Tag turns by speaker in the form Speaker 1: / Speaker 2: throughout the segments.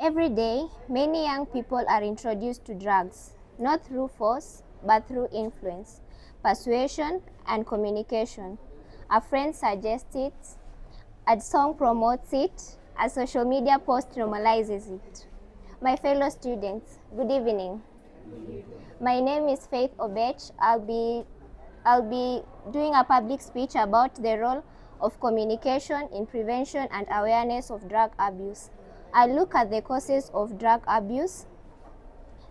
Speaker 1: Every day, many young people are introduced to drugs, not through force, but through influence, persuasion, and communication. A friend suggests it, a song promotes it, a social media post normalizes it. My fellow students, good evening. My name is Faith Obech. I'll be doing a public speech about the role of communication in prevention and awareness of drug abuse. I'll look at the causes of drug abuse,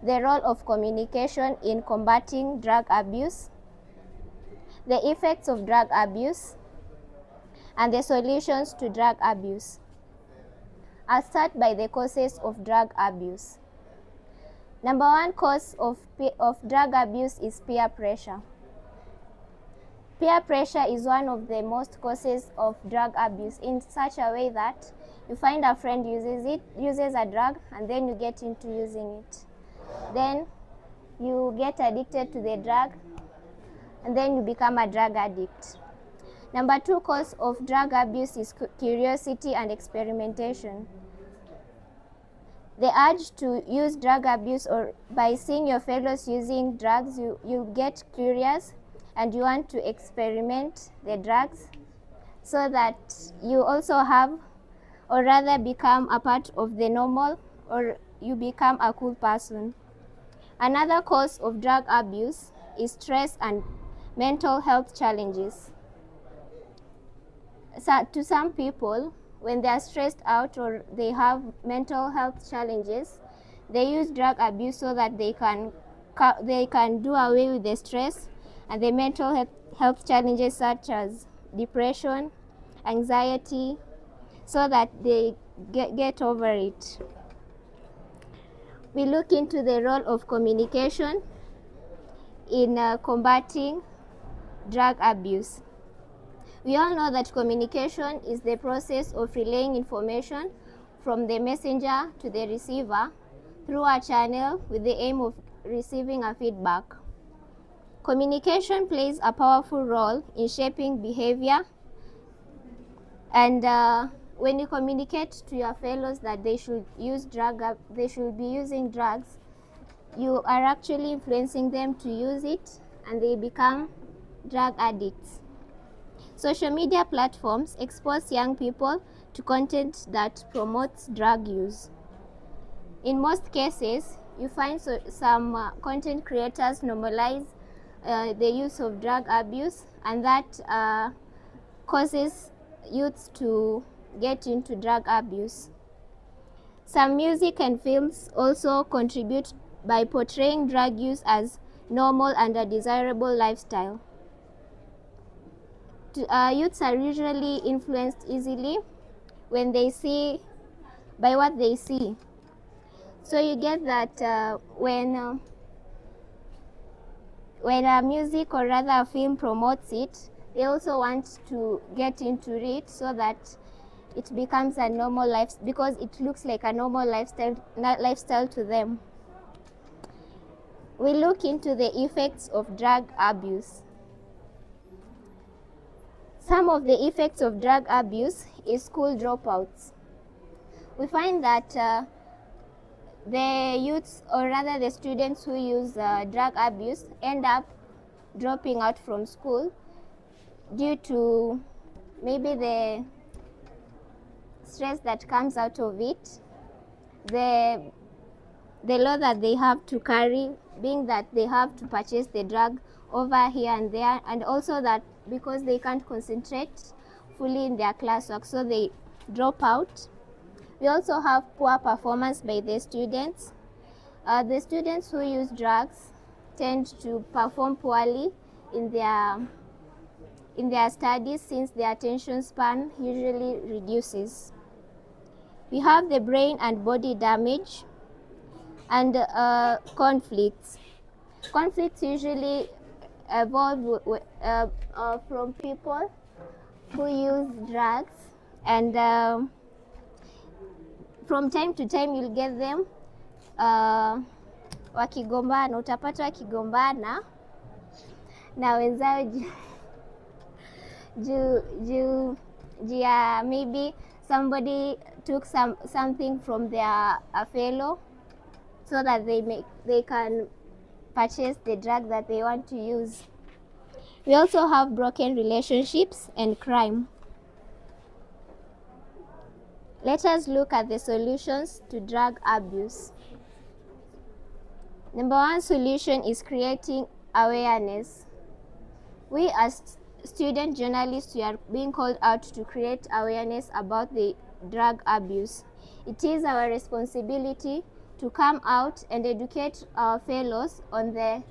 Speaker 1: the role of communication in combating drug abuse, the effects of drug abuse, and the solutions to drug abuse. I'll start by the causes of drug abuse. Number one cause of drug abuse is peer pressure. Peer pressure is one of the most causes of drug abuse in such a way that you find a friend uses a drug, and then you get into using it. Then you get addicted to the drug, and then you become a drug addict. Number two cause of drug abuse is curiosity and experimentation. The urge to use drug abuse, or by seeing your fellows using drugs, you get curious and you want to experiment the drugs so that you also have, or rather become a part of the normal, or you become a cool person. Another cause of drug abuse is stress and mental health challenges. So, to some people, when they are stressed out or they have mental health challenges, they use drug abuse so that they can do away with the stress and the mental health challenges such as depression, anxiety, so that they get over it. We look into the role of communication in combating drug abuse. We all know that communication is the process of relaying information from the messenger to the receiver through a channel with the aim of receiving a feedback. Communication plays a powerful role in shaping behavior, and when you communicate to your fellows that they should be using drugs, you are actually influencing them to use it, and they become drug addicts. Social media platforms expose young people to content that promotes drug use. In most cases, you find some content creators normalize the use of drug abuse, and that causes youths to get into drug abuse. Some music and films also contribute by portraying drug use as normal and a desirable lifestyle. Youths are usually influenced easily by what they see. So you get that when a music or rather a film promotes it, they also want to get into it so that it becomes a normal life, because it looks like a normal lifestyle to them. We look into the effects of drug abuse. Some of the effects of drug abuse is school dropouts. We find that the youths, or rather the students who use drug abuse, end up dropping out from school due to maybe the stress that comes out of it, the law that they have to carry, being that they have to purchase the drug over here and there, and also that because they can't concentrate fully in their classwork, so they drop out. We also have poor performance by the students. The students who use drugs tend to perform poorly in their studies, since their attention span usually reduces. We have the brain and body damage and conflicts. Conflicts usually evolve from people who use drugs, and from time to time you'll get them wakigombana, utapata wakigombana na wenzao juu ya maybe somebody took something from their fellow so that they can purchase the drug that they want to use. We also have broken relationships and crime. Let us look at the solutions to drug abuse. Number one solution is creating awareness. We as student journalists, we are being called out to create awareness about the drug abuse. It is our responsibility to come out and educate our fellows on the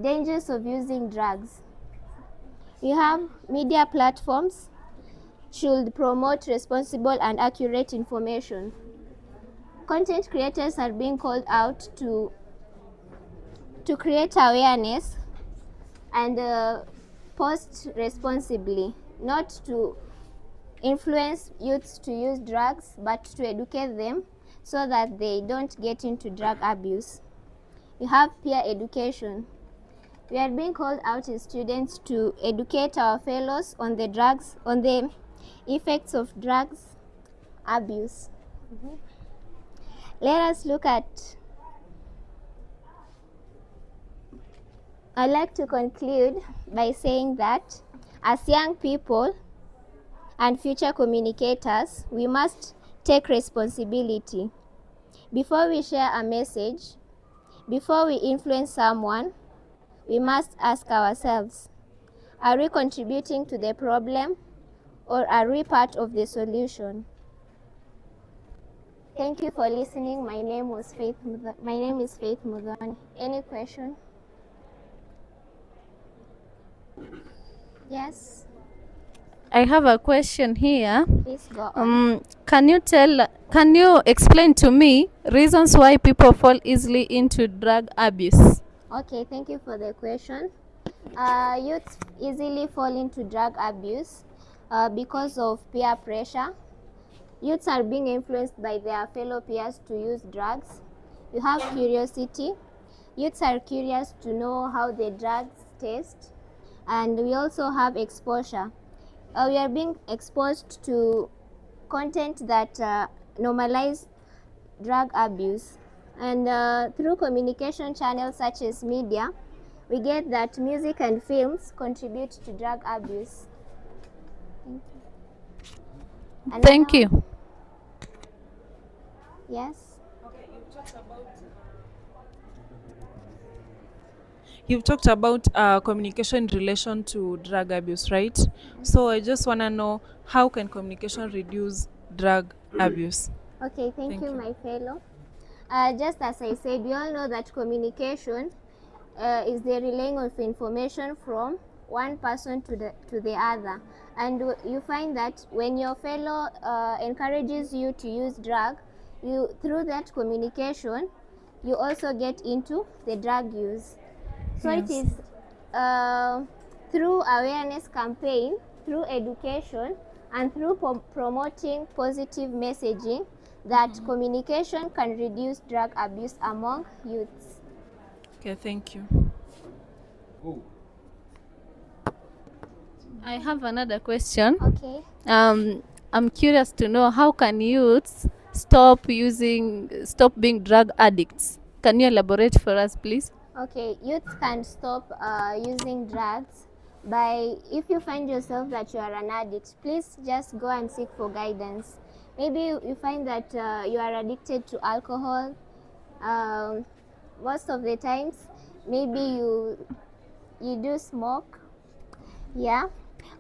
Speaker 1: dangers of using drugs. We have media platforms should promote responsible and accurate information. Content creators are being called out to create awareness and post responsibly, not to influence youths to use drugs, but to educate them so that they don't get into drug abuse. We have peer education. We are being called out as students to educate our fellows on the effects of drugs abuse. Let us look at, I'd like to conclude by saying that as young people and future communicators, we must take responsibility. Before we share a message, before we influence someone, we must ask ourselves, are we contributing to the problem or are we part of the solution? Thank you for listening. My name is Faith Mudhoni. Any question? Yes,
Speaker 2: I have a question here.
Speaker 1: please go on.
Speaker 2: Can you explain to me reasons why people fall easily into drug abuse?
Speaker 1: Okay, thank you for the question. Youths easily fall into drug abuse because of peer pressure. Youths are being influenced by their fellow peers to use drugs. You have curiosity. Youths are curious to know how the drugs taste. And we also have exposure. We are being exposed to content that normalize drug abuse. And through communication channels such as media, we get that music and films contribute to drug abuse.
Speaker 2: Thank you.
Speaker 1: Yes.
Speaker 3: You've talked about communication in relation to drug abuse, right? So I just want to know, how can communication reduce drug abuse?
Speaker 1: Okay, thank
Speaker 3: Thank
Speaker 1: you,
Speaker 3: you.
Speaker 1: my fellow. Just as I said, we all know that communication is the relaying of information from one person to the other. And you find that when your fellow encourages you to use drug, through that communication, you also get into the drug use. So it is through awareness campaign, through education, and through promoting positive messaging that communication can reduce drug abuse among youths.
Speaker 3: Okay, thank you.
Speaker 2: I have another question.
Speaker 1: Okay.
Speaker 2: I'm curious to know, how can youths stop being drug addicts? Can you elaborate for us, please?
Speaker 1: Okay, youths can stop using drugs by, if you find yourself that you are an addict, please just go and seek for guidance. Maybe you find that you are addicted to alcohol. Most of the times, maybe you do smoke. Yeah,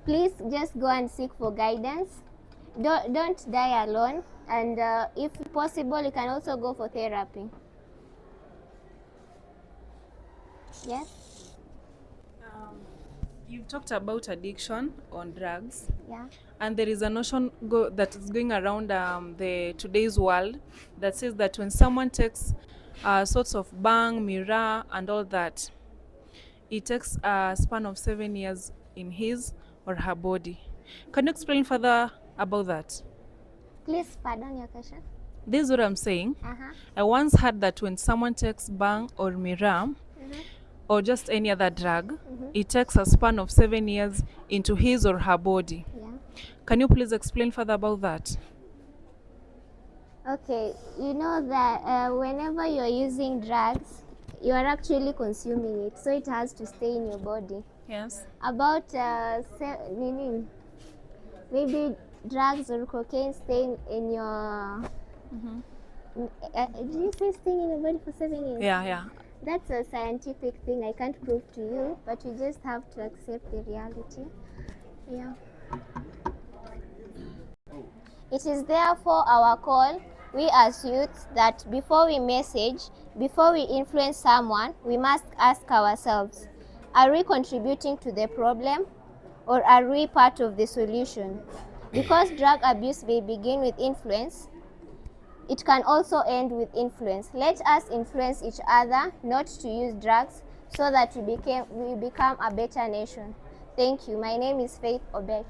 Speaker 1: please just go and seek for guidance. Don't die alone, and if possible, you can also go for therapy. Yes.
Speaker 3: You've talked about addiction on drugs,
Speaker 1: Yeah.
Speaker 3: and there is a notion that is going around the today's world that says that when someone takes sorts of bang, mirror, and all that, it takes a span of 7 years in his or her body. Can you explain further about that?
Speaker 1: Please pardon your question.
Speaker 3: This is what I'm saying.
Speaker 1: Uh-huh.
Speaker 3: I once heard that when someone takes bang or mirror or just any other drug, it takes a span of 7 years into his or her body.
Speaker 1: Yeah.
Speaker 3: Can you please explain further about that?
Speaker 1: Okay, you know that whenever you're using drugs, you are actually consuming it, so it has to stay in your body.
Speaker 3: Yes.
Speaker 1: About meaning, maybe drugs or cocaine staying in your. Did you say staying in your body for 7 years?
Speaker 3: Yeah, yeah.
Speaker 1: That's a scientific thing. I can't prove to you, but you just have to accept the reality. Yeah. It is therefore our call, we as youths, that before we message, before we influence someone, we must ask ourselves, are we contributing to the problem or are we part of the solution? Because drug abuse may begin with influence, it can also end with influence. Let us influence each other not to use drugs so that we become a better nation. Thank you. My name is Faith Obech.